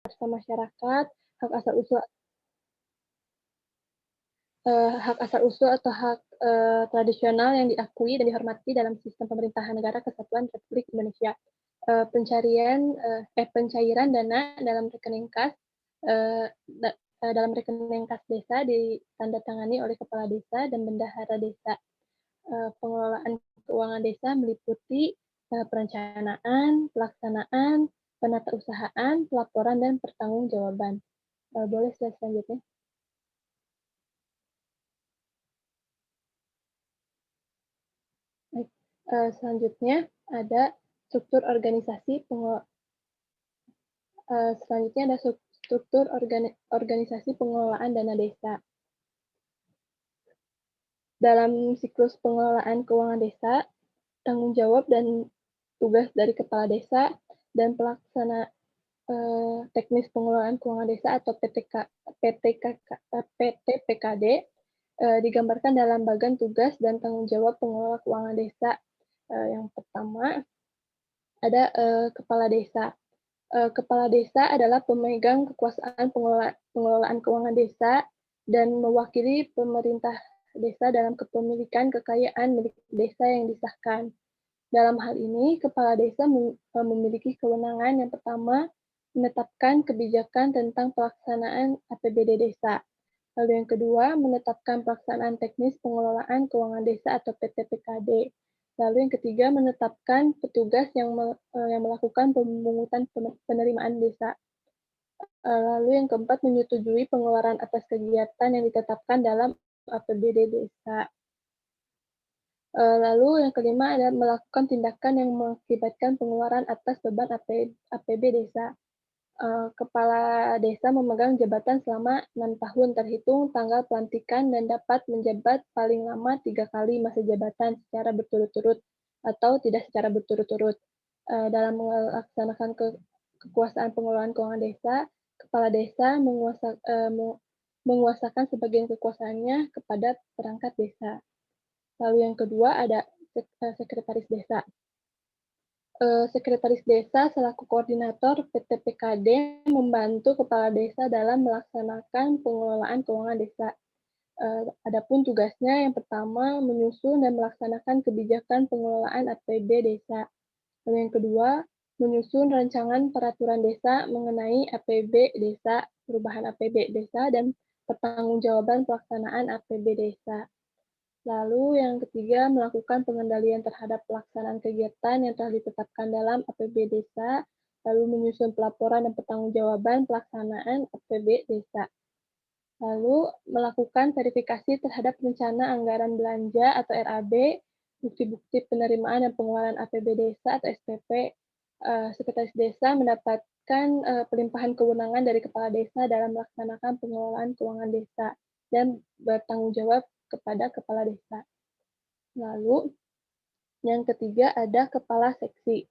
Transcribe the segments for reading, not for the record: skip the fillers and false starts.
Serta masyarakat, hak asal-usul hak asal-usul atau hak, tradisional yang diakui dan dihormati dalam sistem pemerintahan Negara Kesatuan Republik Indonesia. Pencairan dana dalam rekening kas, eee, da dalam rekening kas desa ditandatangani oleh kepala desa dan bendahara desa. Pengelolaan keuangan desa meliputi, perencanaan, pelaksanaan, penatausahaan, pelaporan, dan pertanggungjawaban. Boleh slide selanjutnya? Baik, selanjutnya ada struktur organisasi selanjutnya ada struktur organisasi pengelolaan dana desa. Dalam siklus pengelolaan keuangan desa, tanggung jawab dan tugas dari kepala desa dan pelaksana teknis pengelolaan keuangan desa atau PTPKD digambarkan dalam bagan tugas dan tanggung jawab pengelola keuangan desa. Yang pertama ada kepala desa. Kepala desa adalah pemegang kekuasaan pengelolaan keuangan desa dan mewakili pemerintah desa dalam kepemilikan kekayaan milik desa yang disahkan. Dalam hal ini, kepala desa memiliki kewenangan yang pertama, menetapkan kebijakan tentang pelaksanaan APBD desa. Lalu yang kedua, menetapkan pelaksanaan teknis pengelolaan keuangan desa atau PTPKD. Lalu yang ketiga, menetapkan petugas yang melakukan pemungutan penerimaan desa. Lalu yang keempat, menyetujui pengeluaran atas kegiatan yang ditetapkan dalam APBD desa. Lalu yang kelima adalah melakukan tindakan yang mengakibatkan pengeluaran atas beban APB desa. Kepala desa memegang jabatan selama 6 tahun terhitung tanggal pelantikan dan dapat menjabat paling lama 3 kali masa jabatan secara berturut-turut atau tidak secara berturut-turut. Dalam melaksanakan kekuasaan pengelolaan keuangan desa, kepala desa menguasakan sebagian kekuasaannya kepada perangkat desa. Lalu yang kedua ada sekretaris desa. Sekretaris desa selaku koordinator PTPKD membantu kepala desa dalam melaksanakan pengelolaan keuangan desa. Adapun tugasnya yang pertama menyusun dan melaksanakan kebijakan pengelolaan APB desa. Lalu yang kedua, menyusun rancangan peraturan desa mengenai APB desa, perubahan APB desa, dan pertanggungjawaban pelaksanaan APB desa. Lalu yang ketiga, melakukan pengendalian terhadap pelaksanaan kegiatan yang telah ditetapkan dalam APB desa, lalu menyusun pelaporan dan pertanggungjawaban pelaksanaan APB desa. Lalu melakukan verifikasi terhadap rencana anggaran belanja atau RAB, bukti-bukti penerimaan dan pengeluaran APB desa atau SPP. Sekretaris desa mendapatkan pelimpahan kewenangan dari kepala desa dalam melaksanakan pengelolaan keuangan desa dan bertanggung jawab kepada kepala desa. Lalu yang ketiga ada kepala seksi.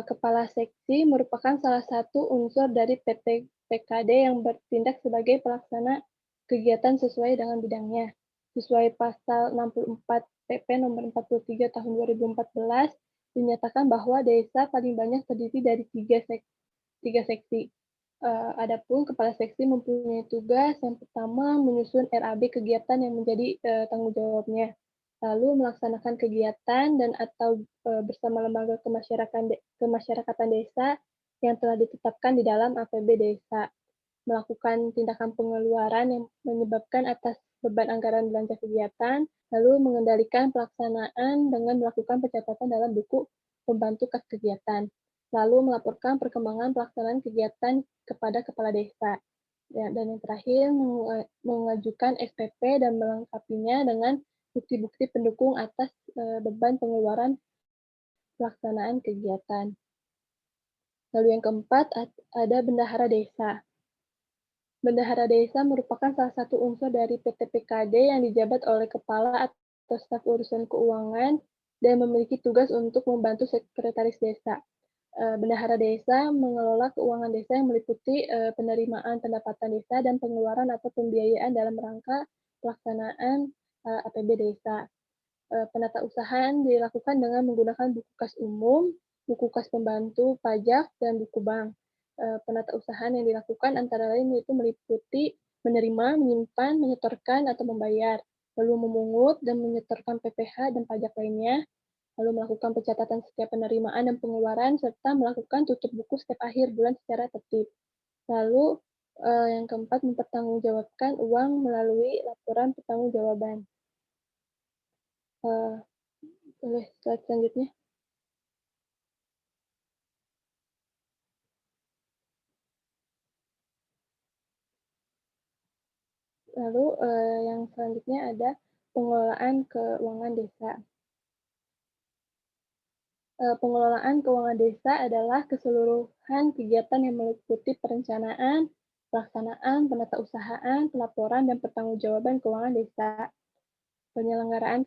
Kepala seksi merupakan salah satu unsur dari PTPKD yang bertindak sebagai pelaksana kegiatan sesuai dengan bidangnya. Sesuai pasal 64 PP nomor 43 tahun 2014 dinyatakan bahwa desa paling banyak terdiri dari tiga seksi. Adapun kepala seksi mempunyai tugas yang pertama menyusun RAB kegiatan yang menjadi tanggung jawabnya, lalu melaksanakan kegiatan dan atau bersama lembaga kemasyarakatan desa yang telah ditetapkan di dalam APB desa, melakukan tindakan pengeluaran yang menyebabkan atas beban anggaran belanja kegiatan, lalu mengendalikan pelaksanaan dengan melakukan pencatatan dalam buku pembantu kas kegiatan, lalu melaporkan perkembangan pelaksanaan kegiatan kepada kepala desa. Ya, dan yang terakhir, mengajukan SPP dan melengkapinya dengan bukti-bukti pendukung atas beban pengeluaran pelaksanaan kegiatan. Lalu yang keempat, ada bendahara desa. Bendahara desa merupakan salah satu unsur dari PTPKD yang dijabat oleh kepala atau staf urusan keuangan dan memiliki tugas untuk membantu sekretaris desa. Bendahara desa mengelola keuangan desa yang meliputi penerimaan pendapatan desa dan pengeluaran atau pembiayaan dalam rangka pelaksanaan APB desa. Penatausahaan dilakukan dengan menggunakan buku kas umum, buku kas pembantu pajak, dan buku bank. Penatausahaan yang dilakukan antara lain yaitu meliputi menerima, menyimpan, menyetorkan, atau membayar, lalu memungut dan menyetorkan PPh dan pajak lainnya, lalu melakukan pencatatan setiap penerimaan dan pengeluaran, serta melakukan tutup buku setiap akhir bulan secara tertib. Lalu, yang keempat, mempertanggungjawabkan uang melalui laporan pertanggungjawaban. Eee, Boleh slide selanjutnya. Lalu, yang selanjutnya ada pengelolaan keuangan desa. Pengelolaan keuangan desa adalah keseluruhan kegiatan yang meliputi perencanaan, pelaksanaan, penatausahaan, pelaporan, dan pertanggungjawaban keuangan desa. Penyelenggaraan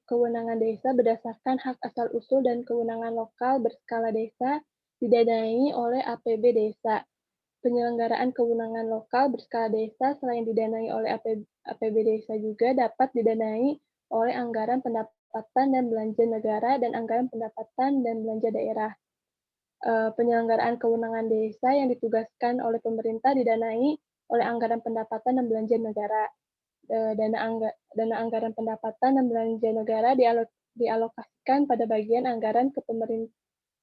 kewenangan desa berdasarkan hak asal-usul dan kewenangan lokal berskala desa didanai oleh APB Desa. Penyelenggaraan kewenangan lokal berskala desa selain didanai oleh APB Desa juga dapat didanai oleh anggaran pendapatan dan belanja negara dan anggaran pendapatan dan belanja daerah. Penyelenggaraan kewenangan desa yang ditugaskan oleh pemerintah didanai oleh anggaran pendapatan dan belanja negara. Dana anggaran pendapatan dan belanja negara dialokasikan pada bagian anggaran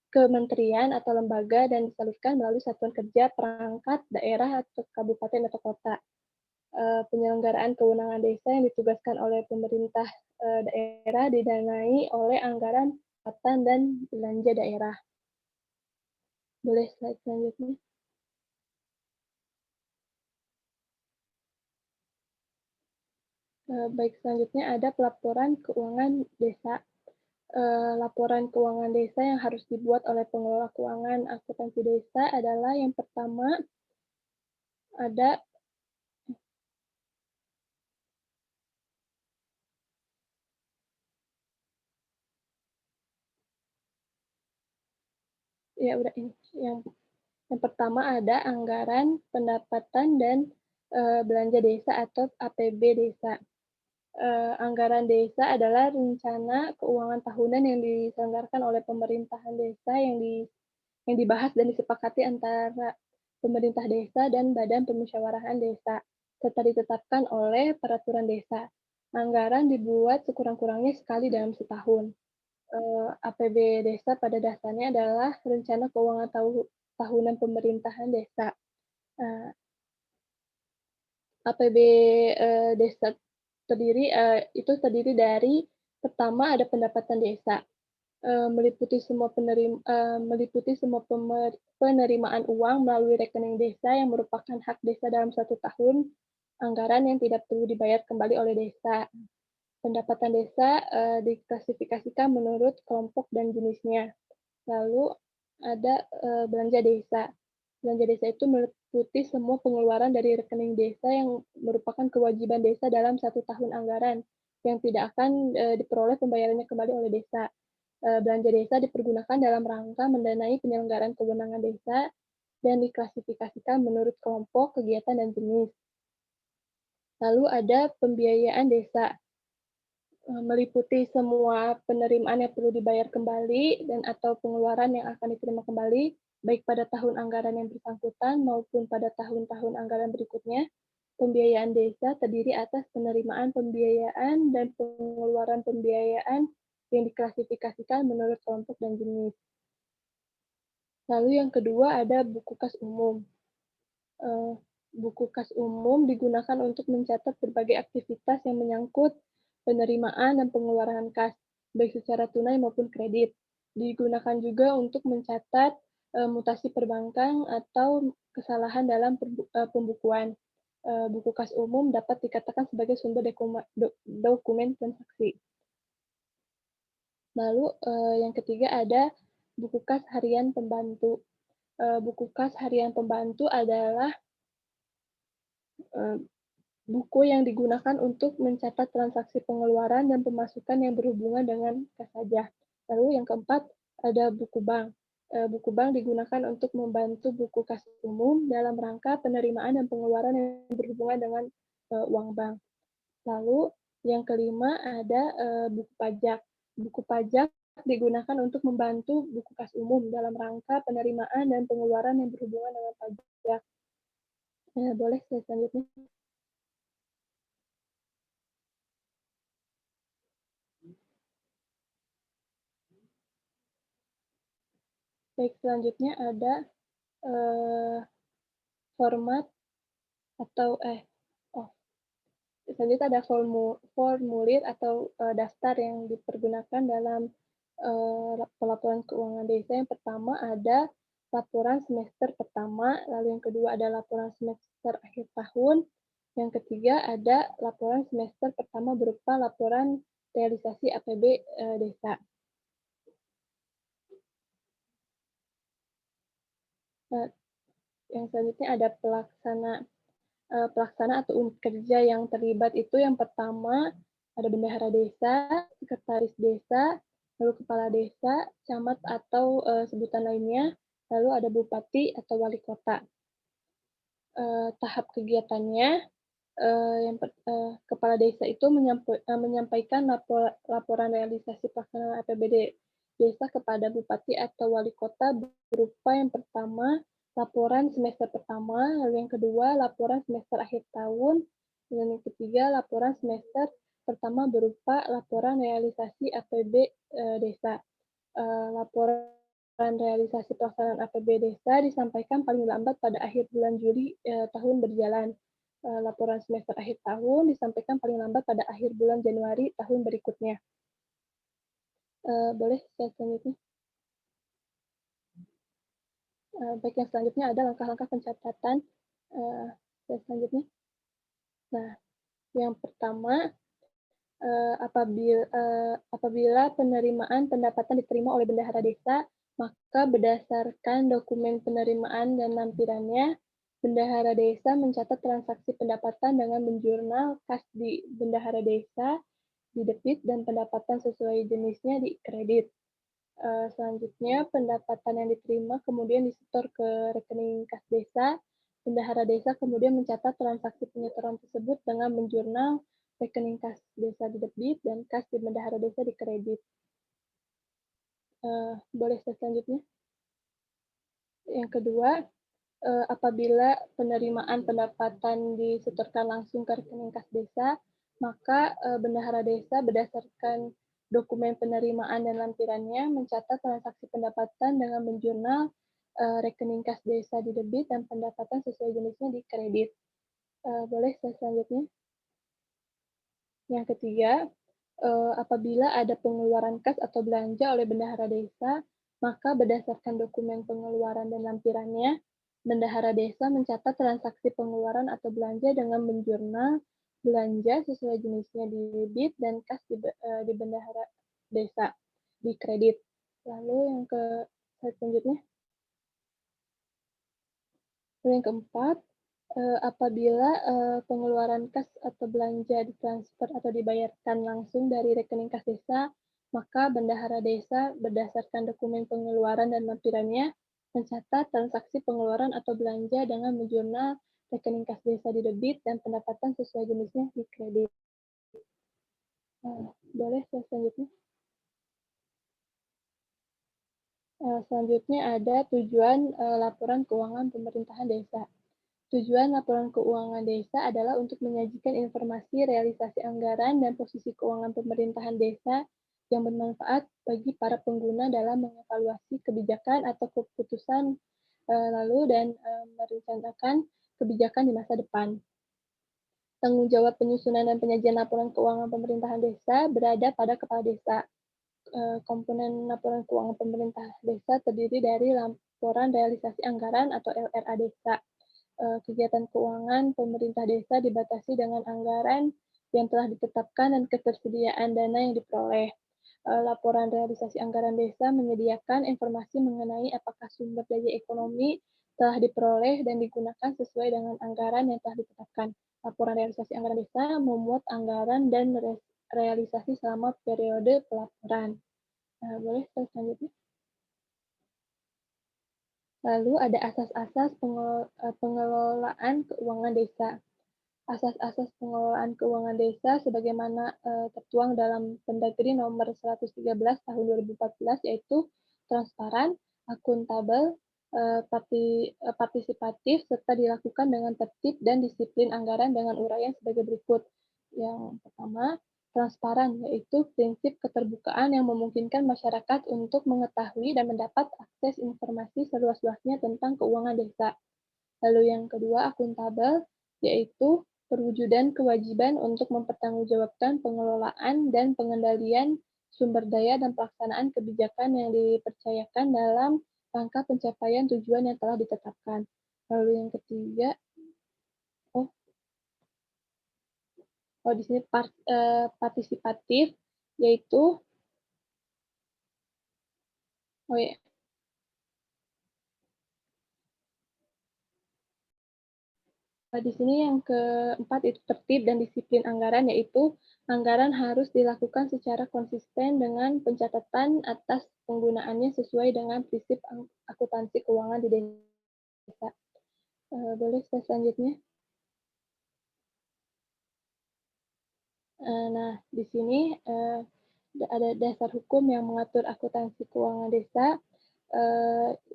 kementerian atau lembaga dan disalurkan melalui satuan kerja perangkat daerah atau kabupaten atau kota. Penyelenggaraan kewenangan desa yang ditugaskan oleh pemerintah daerah didanai oleh anggaran pendapatan dan belanja daerah. Boleh slide selanjutnya. Baik, selanjutnya ada pelaporan keuangan desa. Laporan keuangan desa yang harus dibuat oleh pengelola keuangan akuntansi desa adalah yang pertama ada ya udah ini, yang pertama ada anggaran pendapatan dan, belanja desa atau APB desa. Anggaran desa adalah rencana keuangan tahunan yang diselenggarakan oleh pemerintahan desa yang dibahas dan disepakati antara pemerintah desa dan badan pemusyawaratan desa, serta ditetapkan oleh peraturan desa. Anggaran dibuat sekurang-kurangnya sekali dalam setahun. APB desa pada dasarnya adalah rencana keuangan tahunan pemerintahan desa. Eee, APB, desa terdiri dari pertama ada pendapatan desa, meliputi semua penerimaan uang melalui rekening desa yang merupakan hak desa dalam 1 tahun anggaran yang tidak perlu dibayar kembali oleh desa. Pendapatan desa, diklasifikasikan menurut kelompok dan jenisnya. Lalu ada, belanja desa. Belanja desa itu meliputi semua pengeluaran dari rekening desa yang merupakan kewajiban desa dalam 1 tahun anggaran, yang tidak akan, diperoleh pembayarannya kembali oleh desa. Belanja desa dipergunakan dalam rangka mendanai penyelenggaraan kewenangan desa dan diklasifikasikan menurut kelompok, kegiatan, dan jenis. Lalu ada pembiayaan desa. Meliputi semua penerimaan yang perlu dibayar kembali dan atau pengeluaran yang akan diterima kembali, baik pada tahun anggaran yang bersangkutan maupun pada tahun-tahun anggaran berikutnya. Pembiayaan desa terdiri atas penerimaan pembiayaan dan pengeluaran pembiayaan yang diklasifikasikan menurut kelompok dan jenis. Lalu yang kedua ada buku kas umum. Eee, Buku kas umum digunakan untuk mencatat berbagai aktivitas yang menyangkut penerimaan dan pengeluaran kas, baik secara tunai maupun kredit. Digunakan juga untuk mencatat, mutasi perbankan atau kesalahan dalam pembukuan. Buku kas umum dapat dikatakan sebagai sumber dokumen transaksi. Lalu, yang ketiga ada buku kas harian pembantu. Buku kas harian pembantu adalah Eee, buku yang digunakan untuk mencatat transaksi pengeluaran dan pemasukan yang berhubungan dengan kas saja. Lalu yang keempat, ada buku bank. Buku bank digunakan untuk membantu buku kas umum dalam rangka penerimaan dan pengeluaran yang berhubungan dengan, uang bank. Lalu yang kelima ada, buku pajak. Buku pajak digunakan untuk membantu buku kas umum dalam rangka penerimaan dan pengeluaran yang berhubungan dengan pajak. Boleh slide selanjutnya. Baik, selanjutnya ada eh, format atau oh, selanjutnya ada formulir atau daftar yang dipergunakan dalam pelaporan keuangan desa. Yang pertama ada laporan semester pertama, lalu yang kedua ada laporan semester akhir tahun, yang ketiga ada laporan semester pertama berupa laporan realisasi APB desa. Nah, yang selanjutnya ada pelaksana atau unit kerja yang terlibat itu yang pertama ada bendahara desa, sekretaris desa, lalu kepala desa, camat atau sebutan lainnya, lalu ada bupati atau wali kota. Tahap kegiatannya, kepala desa itu menyampaikan laporan realisasi pelaksanaan APBD desa kepada bupati atau wali kota berupa yang pertama laporan semester pertama, lalu yang kedua laporan semester akhir tahun, dan yang ketiga laporan semester pertama berupa laporan realisasi APB desa. Laporan realisasi pelaksanaan APB desa disampaikan paling lambat pada akhir bulan Juli tahun berjalan. Laporan semester akhir tahun disampaikan paling lambat pada akhir bulan Januari tahun berikutnya. Boleh saya selanjutnya? Baik, yang selanjutnya ada langkah-langkah pencatatan. Selanjutnya. Nah, yang pertama, apabila penerimaan pendapatan diterima oleh bendahara desa, maka berdasarkan dokumen penerimaan dan lampirannya, bendahara desa mencatat transaksi pendapatan dengan menjurnal kas di bendahara desa, di debit, dan pendapatan sesuai jenisnya di kredit. Selanjutnya, pendapatan yang diterima kemudian disetor ke rekening kas desa. Bendahara desa kemudian mencatat transaksi penyetoran tersebut dengan menjurnal rekening kas desa di debit dan kas di bendahara desa di kredit. Boleh selanjutnya. Yang kedua, apabila penerimaan pendapatan disetorkan langsung ke rekening kas desa, maka bendahara desa berdasarkan dokumen penerimaan dan lampirannya mencatat transaksi pendapatan dengan menjurnal rekening kas desa di debit dan pendapatan sesuai jenisnya di kredit. Boleh selanjutnya. Yang ketiga, apabila ada pengeluaran kas atau belanja oleh bendahara desa, maka berdasarkan dokumen pengeluaran dan lampirannya, bendahara desa mencatat transaksi pengeluaran atau belanja dengan menjurnal belanja sesuai jenisnya di debit dan kas di bendahara desa di kredit. Lalu yang selanjutnya, yang keempat, apabila pengeluaran kas atau belanja ditransfer atau dibayarkan langsung dari rekening kas desa, maka bendahara desa berdasarkan dokumen pengeluaran dan lampirannya mencatat transaksi pengeluaran atau belanja dengan menjurnal rekening kas desa di debit dan pendapatan sesuai jenisnya di kredit. Boleh selanjutnya. Selanjutnya ada tujuan laporan keuangan pemerintahan desa. Tujuan laporan keuangan desa adalah untuk menyajikan informasi realisasi anggaran dan posisi keuangan pemerintahan desa yang bermanfaat bagi para pengguna dalam mengevaluasi kebijakan atau keputusan lalu dan merencanakan kebijakan di masa depan. Tanggung jawab penyusunan dan penyajian laporan keuangan pemerintahan desa berada pada kepala desa. Komponen laporan keuangan pemerintah desa terdiri dari laporan realisasi anggaran atau LRA desa. Kegiatan keuangan pemerintah desa dibatasi dengan anggaran yang telah ditetapkan dan ketersediaan dana yang diperoleh. Laporan realisasi anggaran desa menyediakan informasi mengenai apakah sumber daya ekonomi telah diperoleh dan digunakan sesuai dengan anggaran yang telah ditetapkan. Laporan realisasi anggaran desa memuat anggaran dan realisasi selama periode pelaporan. Boleh selanjutnya. Lalu ada asas-asas pengelolaan keuangan desa. asas-asas pengelolaan keuangan desa sebagaimana tertuang dalam Pendagri nomor 113 tahun 2014, yaitu transparan, akuntabel, partisipatif, serta dilakukan dengan tertib dan disiplin anggaran dengan uraian sebagai berikut. Yang pertama, transparan, yaitu prinsip keterbukaan yang memungkinkan masyarakat untuk mengetahui dan mendapat akses informasi seluas-luasnya tentang keuangan desa. Lalu yang kedua, akuntabel, yaitu perwujudan kewajiban untuk mempertanggungjawabkan pengelolaan dan pengendalian sumber daya dan pelaksanaan kebijakan yang dipercayakan dalam rangka pencapaian tujuan yang telah ditetapkan. Lalu yang ketiga, oh, di sini partisipatif, yaitu oh ya, di sini yang keempat itu tertib dan disiplin anggaran, yaitu anggaran harus dilakukan secara konsisten dengan pencatatan atas penggunaannya sesuai dengan prinsip akuntansi keuangan di desa. Boleh slide selanjutnya. Nah, di sini ada dasar hukum yang mengatur akuntansi keuangan desa,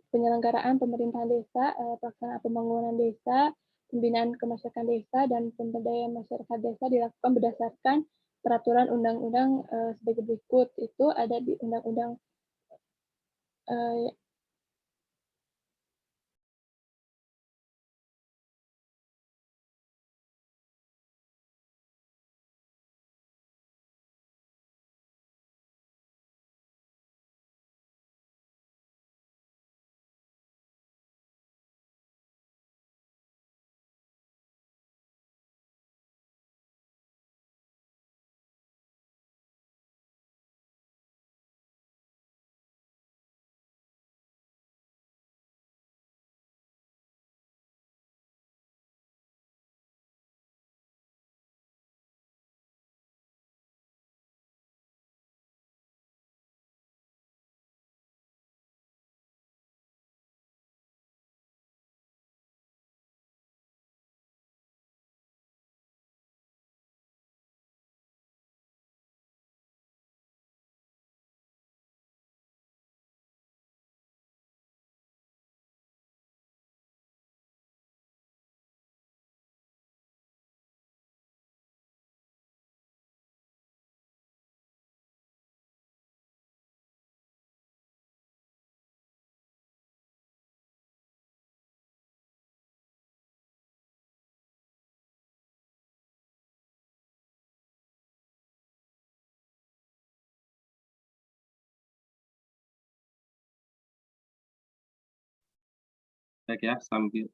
penyelenggaraan pemerintahan desa, pelaksanaan pembangunan desa, pembinaan kemasyarakatan desa, dan pemberdayaan masyarakat desa dilakukan berdasarkan peraturan undang-undang sebagai berikut. Itu ada di undang-undang Baik ya, sambil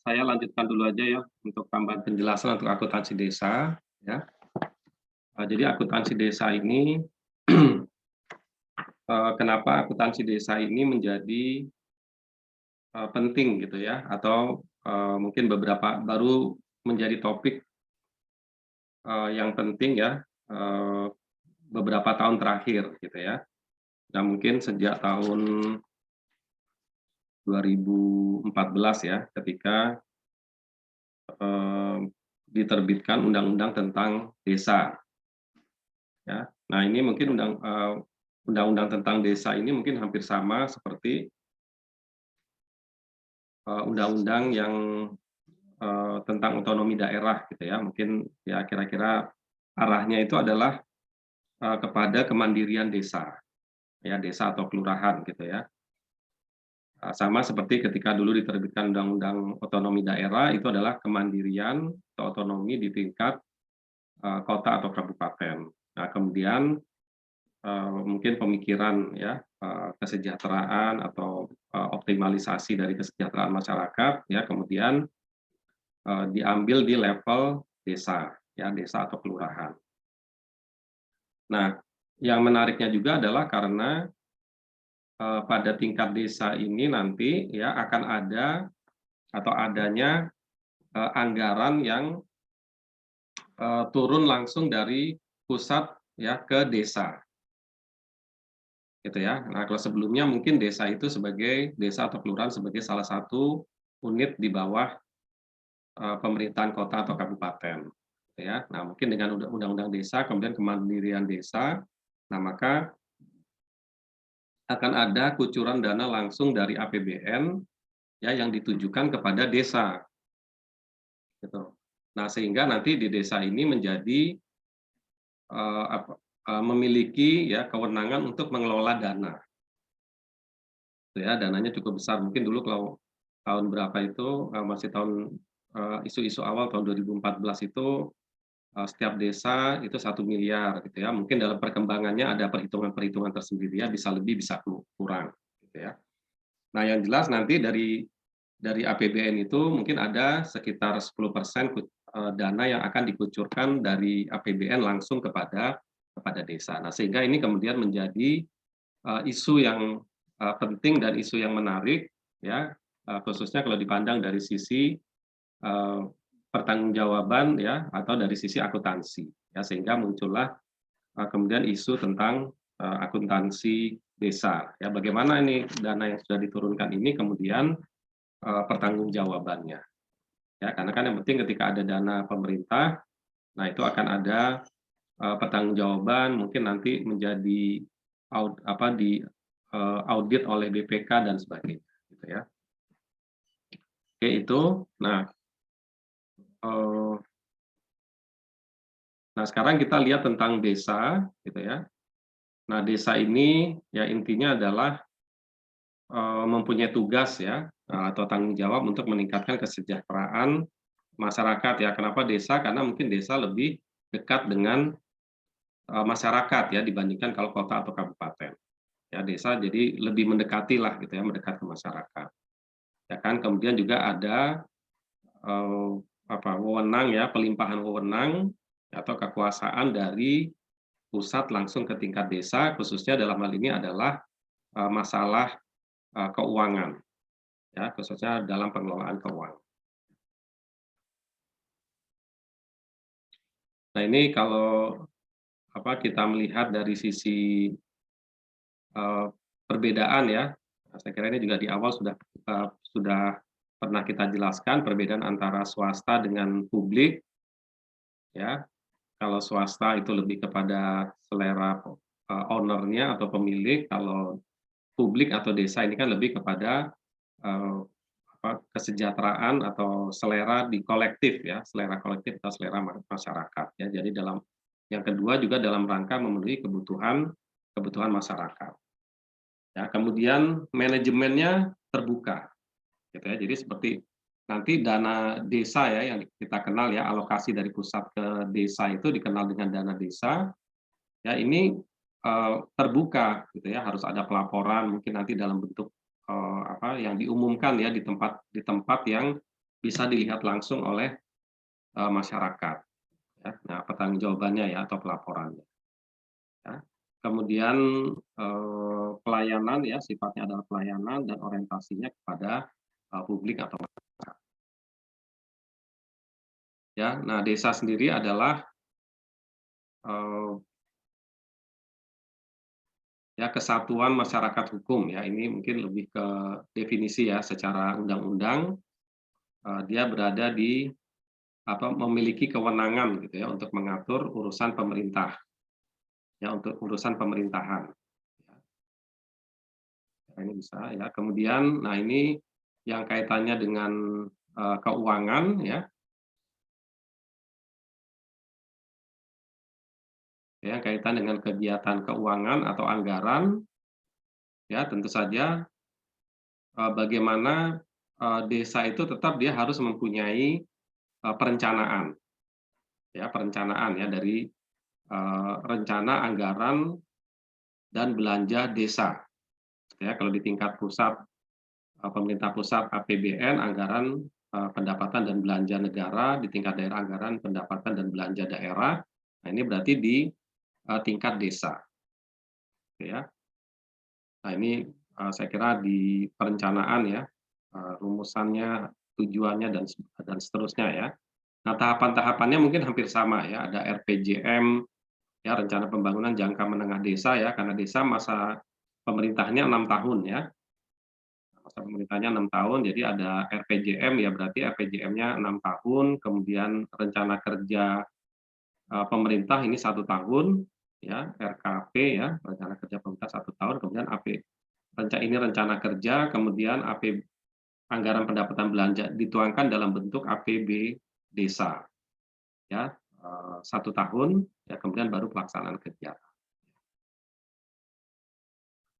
saya lanjutkan dulu aja ya untuk tambahan penjelasan untuk akuntansi desa ya. Jadi akuntansi desa ini kenapa akuntansi desa ini menjadi penting gitu ya, atau mungkin baru menjadi topik yang penting ya beberapa tahun terakhir gitu ya. Nah mungkin sejak tahun 2014 ya, ketika diterbitkan undang-undang tentang desa ya. Nah ini mungkin undang-undang tentang desa ini mungkin hampir sama seperti undang-undang yang tentang otonomi daerah gitu ya. Mungkin ya kira-kira arahnya itu adalah kepada kemandirian desa ya, desa atau kelurahan gitu ya. Sama seperti ketika dulu diterbitkan undang-undang otonomi daerah, itu adalah kemandirian atau otonomi di tingkat kota atau kabupaten. Nah kemudian mungkin pemikiran ya kesejahteraan atau optimalisasi dari kesejahteraan masyarakat ya kemudian diambil di level desa ya, desa atau kelurahan. Nah yang menariknya juga adalah karena pada tingkat desa ini nanti ya akan ada atau adanya anggaran yang turun langsung dari pusat ya ke desa gitu ya. Nah kalau sebelumnya mungkin desa itu sebagai desa atau kelurahan sebagai salah satu unit di bawah pemerintahan kota atau kabupaten, gitu ya. Nah, mungkin dengan undang-undang desa, kemudian kemandirian desa, nah maka akan ada kucuran dana langsung dari APBN ya yang ditujukan kepada desa, gitu. Nah, sehingga nanti di desa ini menjadi memiliki ya kewenangan untuk mengelola dana. Gitu ya, dananya cukup besar. Mungkin dulu kalau tahun berapa itu masih tahun isu-isu awal tahun 2014 itu setiap desa itu 1 miliar gitu ya. Mungkin dalam perkembangannya ada perhitungan-perhitungan tersendiri ya, bisa lebih bisa kurang gitu ya. Nah, yang jelas nanti dari APBN itu mungkin ada sekitar 10% dana yang akan dikucurkan dari APBN langsung kepada desa. Nah, sehingga ini kemudian menjadi isu yang penting dan isu yang menarik ya, khususnya kalau dipandang dari sisi pertanggungjawaban ya atau dari sisi akuntansi ya, sehingga muncullah kemudian isu tentang akuntansi desa ya, bagaimana ini dana yang sudah diturunkan ini kemudian pertanggungjawabannya ya, karena kan yang penting ketika ada dana pemerintah, nah itu akan ada pertanggungjawaban, mungkin nanti menjadi audit oleh BPK dan sebagainya gitu ya. Oke, itu nah sekarang kita lihat tentang desa gitu ya. Nah, desa ini ya intinya adalah mempunyai tugas ya atau tanggung jawab untuk meningkatkan kesejahteraan masyarakat ya. Kenapa desa? Karena mungkin desa lebih dekat dengan masyarakat ya dibandingkan kalau kota atau kabupaten. Ya, desa jadi lebih mendekati lah gitu ya, mendekat ke masyarakat. Ya kan, kemudian juga ada wewenang ya, pelimpahan wewenang atau kekuasaan dari pusat langsung ke tingkat desa, khususnya dalam hal ini adalah masalah keuangan ya, khususnya dalam pengelolaan keuangan. Nah, ini kalau kita melihat dari sisi perbedaan ya, saya kira ini juga di awal sudah pernah kita jelaskan perbedaan antara swasta dengan publik ya. Kalau swasta itu lebih kepada selera ownernya atau pemilik, kalau publik atau desa ini kan lebih kepada kesejahteraan atau selera di kolektif ya, selera kolektif atau selera masyarakat ya. Jadi yang kedua juga dalam rangka memenuhi kebutuhan masyarakat. Ya, kemudian manajemennya terbuka, gitu ya. Jadi seperti nanti dana desa ya yang kita kenal ya, alokasi dari pusat ke desa itu dikenal dengan dana desa. Ya ini terbuka, gitu ya. Harus ada pelaporan, mungkin nanti dalam bentuk yang diumumkan ya di tempat yang bisa dilihat langsung oleh masyarakat. Ya. Nah, pertanggungjawabannya ya atau pelaporannya. Ya. Kemudian pelayanan ya, sifatnya adalah pelayanan dan orientasinya kepada publik atau masyarakat. Ya, nah desa sendiri adalah ya kesatuan masyarakat hukum ya. Ini mungkin lebih ke definisi ya, secara undang-undang dia berada di memiliki kewenangan gitu ya untuk mengatur urusan pemerintah. Ya, untuk urusan pemerintahan. Ini bisa ya. Kemudian nah ini yang kaitannya dengan keuangan ya. Ya, kaitan dengan kegiatan keuangan atau anggaran ya, tentu saja bagaimana desa itu tetap dia harus mempunyai perencanaan. Ya, perencanaan ya dari rencana anggaran dan belanja desa. Ya, kalau di tingkat pusat pemerintah pusat APBN anggaran pendapatan dan belanja negara, di tingkat daerah anggaran pendapatan dan belanja daerah. Nah, ini berarti di tingkat desa. Ya. Nah, ini saya kira di perencanaan ya, rumusannya, tujuannya dan seterusnya ya. Nah, tahapan-tahapannya mungkin hampir sama ya, ada RPJM ya, rencana pembangunan jangka menengah desa ya, karena desa masa pemerintahnya 6 tahun ya. masa pemerintahnya 6 tahun, jadi ada RPJM ya, berarti RPJM-nya 6 tahun, kemudian rencana kerja pemerintah ini 1 tahun, ya, RKP ya, rencana kerja pemerintah 1 tahun, kemudian rencana kerja, kemudian anggaran pendapatan belanja dituangkan dalam bentuk APB desa, ya, 1 tahun, ya, kemudian baru pelaksanaan kegiatan.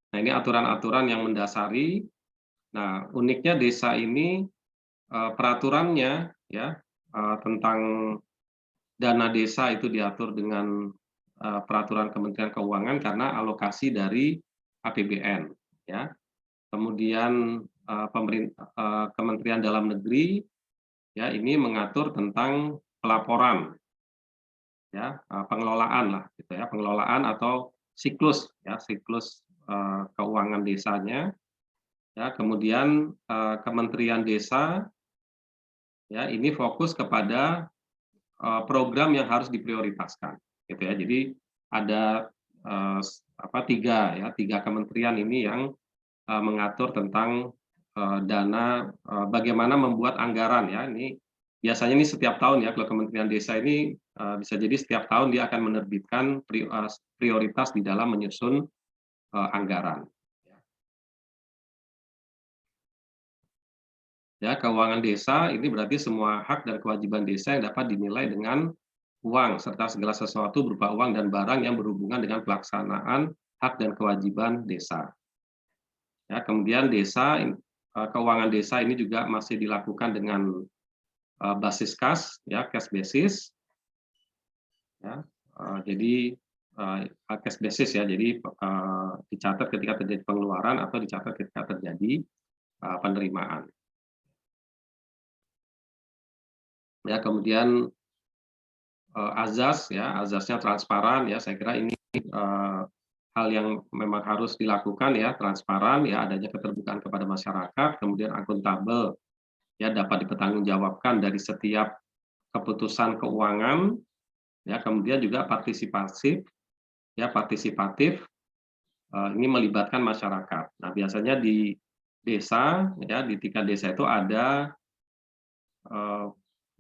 Nah, ini aturan-aturan yang mendasari. Nah, uniknya desa ini peraturannya ya tentang dana desa itu diatur dengan peraturan Kementerian Keuangan karena alokasi dari APBN ya. Kemudian Kementerian Dalam Negeri ya ini mengatur tentang pelaporan ya, pengelolaan lah gitu ya, pengelolaan atau siklus ya, siklus keuangan desanya. Ya, kemudian Kementerian Desa ya ini fokus kepada program yang harus diprioritaskan, gitu ya. Jadi ada tiga kementerian ini yang mengatur tentang dana, bagaimana membuat anggaran ya. Ini biasanya ini setiap tahun ya, kalau Kementerian Desa ini bisa jadi setiap tahun dia akan menerbitkan prioritas di dalam menyusun anggaran. Ya, keuangan desa ini berarti semua hak dan kewajiban desa yang dapat dinilai dengan uang serta segala sesuatu berupa uang dan barang yang berhubungan dengan pelaksanaan hak dan kewajiban desa. Ya, kemudian keuangan desa ini juga masih dilakukan dengan basis kas, ya, cash basis. Ya, jadi cash basis ya, jadi dicatat ketika terjadi pengeluaran atau dicatat ketika terjadi penerimaan. Ya, kemudian azasnya transparan ya, saya kira ini hal yang memang harus dilakukan ya, transparan ya, adanya keterbukaan kepada masyarakat, kemudian akuntabel ya, dapat dipertanggungjawabkan dari setiap keputusan keuangan ya, kemudian juga partisipatif ini melibatkan masyarakat. Nah, biasanya di desa ya, di tingkat desa itu ada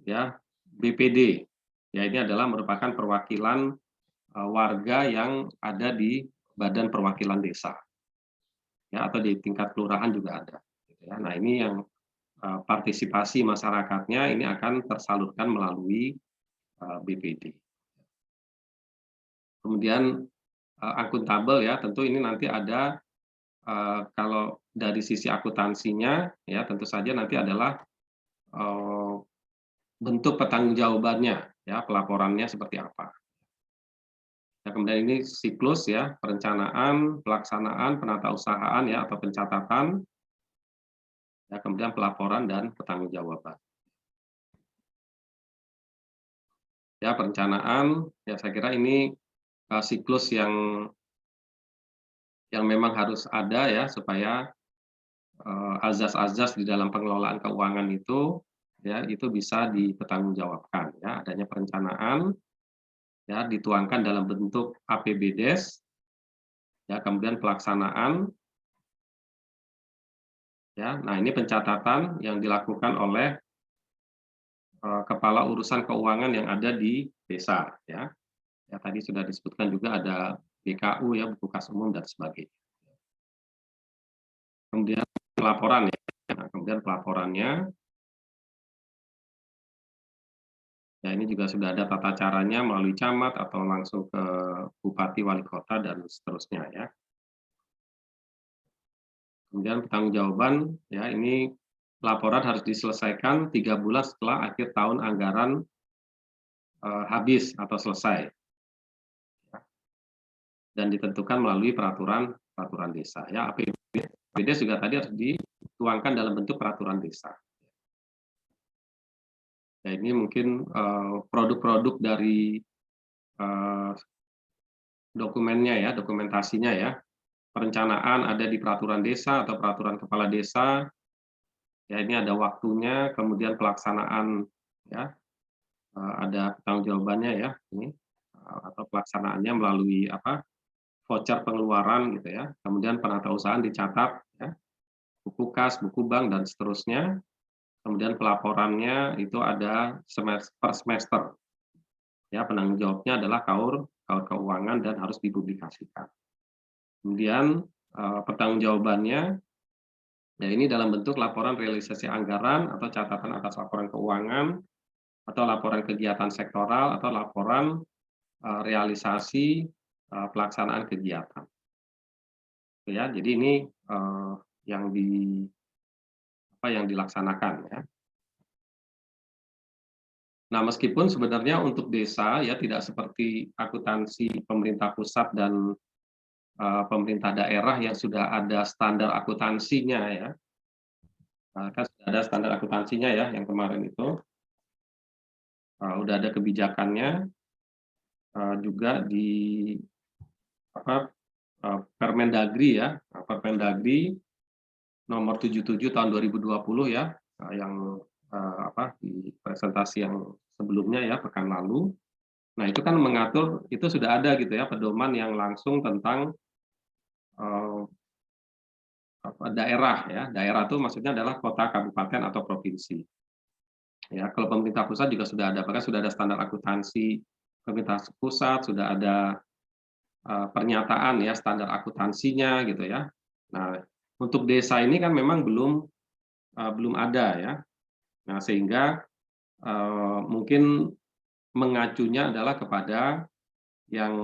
ya BPD. Ya, ini adalah merupakan perwakilan warga yang ada di Badan Perwakilan Desa. Ya, atau di tingkat kelurahan juga ada. Gitu ya. Nah, ini yang partisipasi masyarakatnya ini akan tersalurkan melalui BPD. Kemudian akuntabel ya, tentu ini nanti ada kalau dari sisi akuntansinya ya tentu saja nanti adalah bentuk pertanggungjawabannya ya, pelaporannya seperti apa. Nah, kemudian ini siklus ya, perencanaan, pelaksanaan, penatausahaan ya atau pencatatan, ya, kemudian pelaporan dan pertanggungjawaban. Ya, perencanaan ya saya kira ini siklus yang memang harus ada ya supaya azas-azas di dalam pengelolaan keuangan itu ya itu bisa dipertanggungjawabkan ya, adanya perencanaan ya dituangkan dalam bentuk APBDes ya, kemudian pelaksanaan ya. Nah, ini pencatatan yang dilakukan oleh kepala urusan keuangan yang ada di desa ya. Ya, tadi sudah disebutkan juga ada BKU ya, buku kas umum dan sebagainya. Kemudian pelaporan ya. Nah, kemudian pelaporannya ya ini juga sudah ada tata caranya melalui camat atau langsung ke bupati, wali kota dan seterusnya ya. Kemudian pertanggungjawaban ya ini laporan harus diselesaikan 3 bulan setelah akhir tahun anggaran habis atau selesai. Dan ditentukan melalui peraturan desa ya. APBD juga tadi harus dituangkan dalam bentuk peraturan desa. Ya, ini mungkin produk-produk dari dokumennya ya, dokumentasinya ya. Perencanaan ada di peraturan desa atau peraturan kepala desa. Ya, ini ada waktunya, kemudian pelaksanaan ya. Ada pertanggungjawabannya ya, ini atau pelaksanaannya melalui voucher pengeluaran gitu ya. Kemudian penatausahaan dicatat ya. buku kas, buku bank, dan seterusnya. Kemudian pelaporannya itu ada per semester. Ya, penanggung jawabnya adalah KAUR keuangan dan harus dipublikasikan. Kemudian pertanggungjawabannya ya ini dalam bentuk laporan realisasi anggaran atau catatan atas laporan keuangan atau laporan kegiatan sektoral atau laporan realisasi pelaksanaan kegiatan. Ya, jadi ini yang dilaksanakan ya. Nah, meskipun sebenarnya untuk desa ya tidak seperti akuntansi pemerintah pusat dan pemerintah daerah yang sudah ada standar akuntansinya ya. Kan sudah ada standar akuntansinya ya yang kemarin itu. Udah ada kebijakannya juga di Permendagri ya, Permendagri nomor 77 tahun 2020 ya, yang di presentasi yang sebelumnya ya pekan lalu. Nah, itu kan mengatur, itu sudah ada gitu ya, pedoman yang langsung tentang daerah ya. Daerah itu maksudnya adalah kota, kabupaten, atau provinsi. Ya, kalau pemerintah pusat juga sudah ada, bahkan sudah ada standar akuntansi pemerintah pusat, sudah ada pernyataan ya standar akuntansinya gitu ya. Nah, untuk desa ini kan memang belum ada ya. Nah, sehingga mungkin mengacunya adalah kepada yang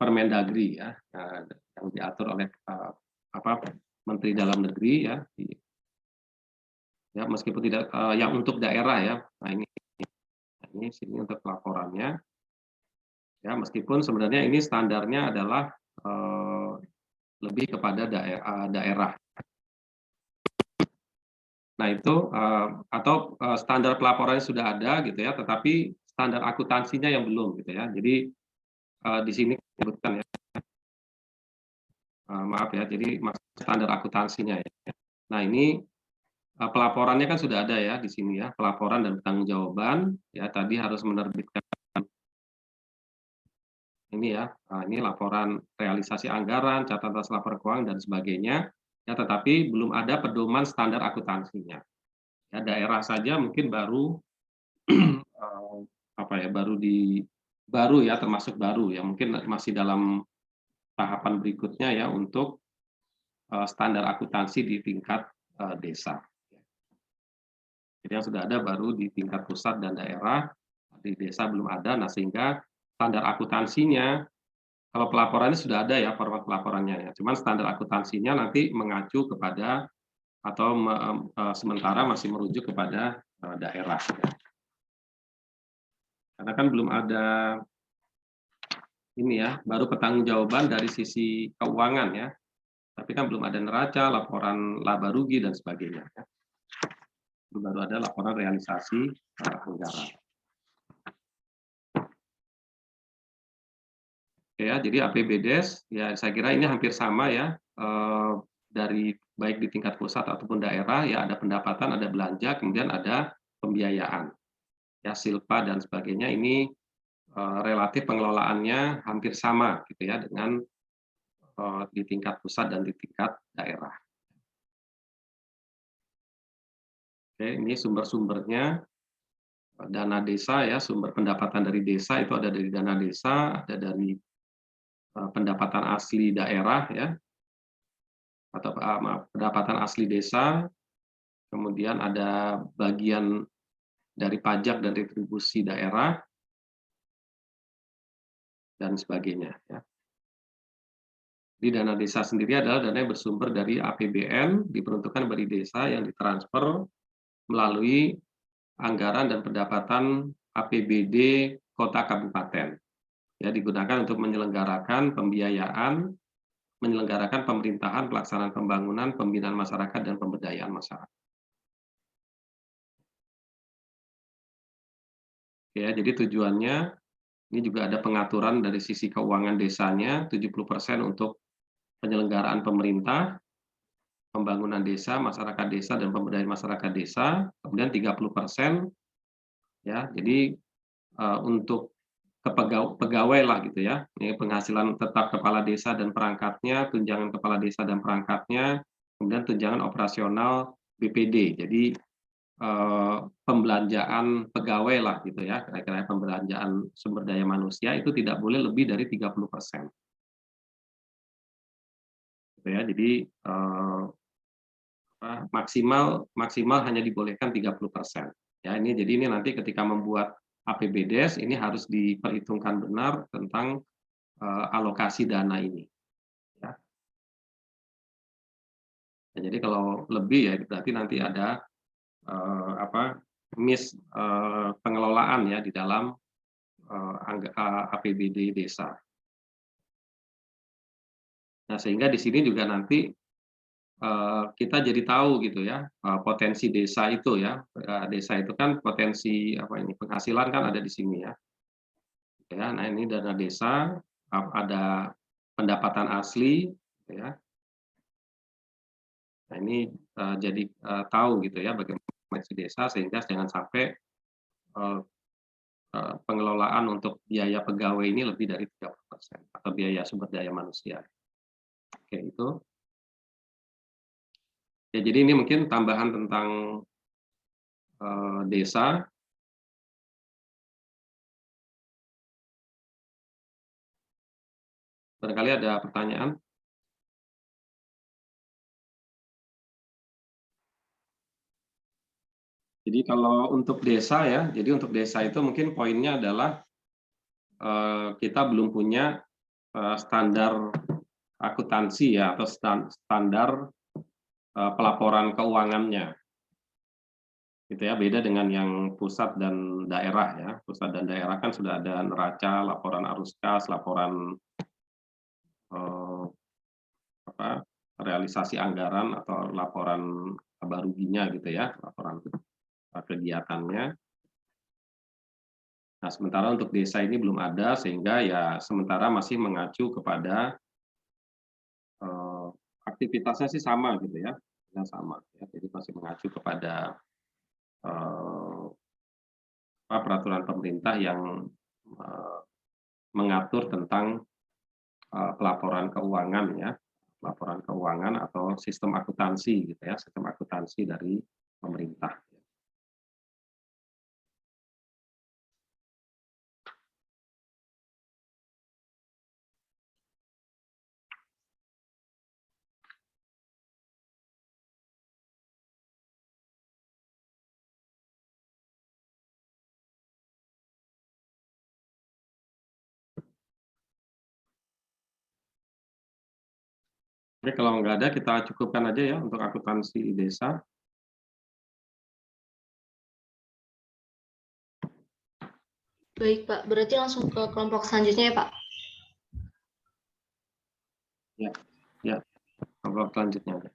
Permendagri ya, yang diatur oleh Menteri Dalam Negeri ya, ya meskipun tidak yang untuk daerah ya. Nah ini sini untuk pelaporannya ya, meskipun sebenarnya ini standarnya adalah lebih kepada daerah. Nah itu atau standar pelaporannya sudah ada gitu ya, tetapi standar akuntansinya yang belum gitu ya. Jadi di sini disebutkan ya, maaf ya, jadi standar akuntansinya ya. Nah ini pelaporannya kan sudah ada ya di sini ya, pelaporan dan pertanggungjawaban ya, tadi harus menerbitkan ini ya, ini laporan realisasi anggaran, catatan laporan keuangan dan sebagainya ya, tetapi belum ada pedoman standar akuntansinya. Ya, daerah saja mungkin baru baru ya, termasuk baru ya, mungkin masih dalam tahapan berikutnya ya untuk standar akuntansi di tingkat desa. Jadi yang sudah ada baru di tingkat pusat dan daerah, di desa belum ada. Nah, sehingga standar akuntansinya, kalau pelaporannya sudah ada ya, format pelaporannya ya. Cuman standar akuntansinya nanti mengacu kepada atau sementara masih merujuk kepada daerah. Ya. Karena kan belum ada ini ya, baru pertanggungjawaban dari sisi keuangan ya. Tapi kan belum ada neraca, laporan laba rugi dan sebagainya. Ya. Baru ada laporan realisasi anggaran. Oke ya, jadi APBDes ya saya kira ini hampir sama ya, dari baik di tingkat pusat ataupun daerah ya, ada pendapatan, ada belanja, kemudian ada pembiayaan. Ya silpa dan sebagainya ini relatif pengelolaannya hampir sama gitu ya dengan di tingkat pusat dan di tingkat daerah. Oke, ini sumber-sumbernya dana desa ya, sumber pendapatan dari desa itu ada dari dana desa, ada dari pendapatan asli daerah ya, atau pendapatan asli desa, kemudian ada bagian dari pajak dan retribusi daerah, dan sebagainya. Ya. Di dana desa sendiri adalah dana yang bersumber dari APBN, diperuntukkan bagi desa yang ditransfer melalui anggaran dan pendapatan APBD kota kabupaten. Ya, digunakan untuk menyelenggarakan pembiayaan, menyelenggarakan pemerintahan, pelaksanaan pembangunan, pembinaan masyarakat, dan pemberdayaan masyarakat. Ya, jadi tujuannya ini juga ada pengaturan dari sisi keuangan desanya, 70% untuk penyelenggaraan pemerintah, pembangunan desa, masyarakat desa, dan pemberdayaan masyarakat desa, kemudian 30% ya, jadi untuk pegawai lah gitu ya, ini penghasilan tetap kepala desa dan perangkatnya, tunjangan kepala desa dan perangkatnya, kemudian tunjangan operasional BPD. Jadi pembelanjaan pegawai lah gitu ya, kira-kira pembelanjaan sumber daya manusia itu tidak boleh lebih dari 30%. Gitu ya, jadi maksimal hanya dibolehkan 30%. Ya, jadi ini nanti ketika membuat APBDes ini harus diperhitungkan benar tentang alokasi dana ini. Ya. Ya, jadi kalau lebih ya berarti nanti ada pengelolaan ya di dalam APBD desa. Nah, sehingga di sini juga nanti kita jadi tahu gitu ya potensi desa itu ya. Desa itu kan potensi penghasilan kan ada di sini ya. Ya, nah ini dana desa, ada pendapatan asli, gitu ya. Nah ini jadi tahu gitu ya bagaimana potensi desa sehingga jangan sampai pengelolaan untuk biaya pegawai ini lebih dari 30% atau biaya sumber daya manusia. Oke, itu. Ya, jadi ini mungkin tambahan tentang desa. Barangkali ada pertanyaan? Jadi kalau untuk desa ya, jadi untuk desa itu mungkin poinnya adalah kita belum punya standar akuntansi ya atau standar pelaporan keuangannya. Gitu ya, beda dengan yang pusat dan daerah ya. Pusat dan daerah kan sudah ada neraca, laporan arus kas, laporan realisasi anggaran atau laporan laba ruginya gitu ya, laporan kegiatannya. Nah, sementara untuk desa ini belum ada sehingga ya sementara masih mengacu kepada aktivitasnya sih sama gitu ya, sama ya. Jadi masih mengacu kepada peraturan pemerintah yang mengatur tentang pelaporan keuangan ya, laporan keuangan atau sistem akuntansi gitu ya, sistem akuntansi dari pemerintah. Oke, kalau nggak ada kita cukupkan aja ya untuk akuntansi desa. Baik Pak, berarti langsung ke kelompok selanjutnya ya Pak? Ya, kelompok selanjutnya.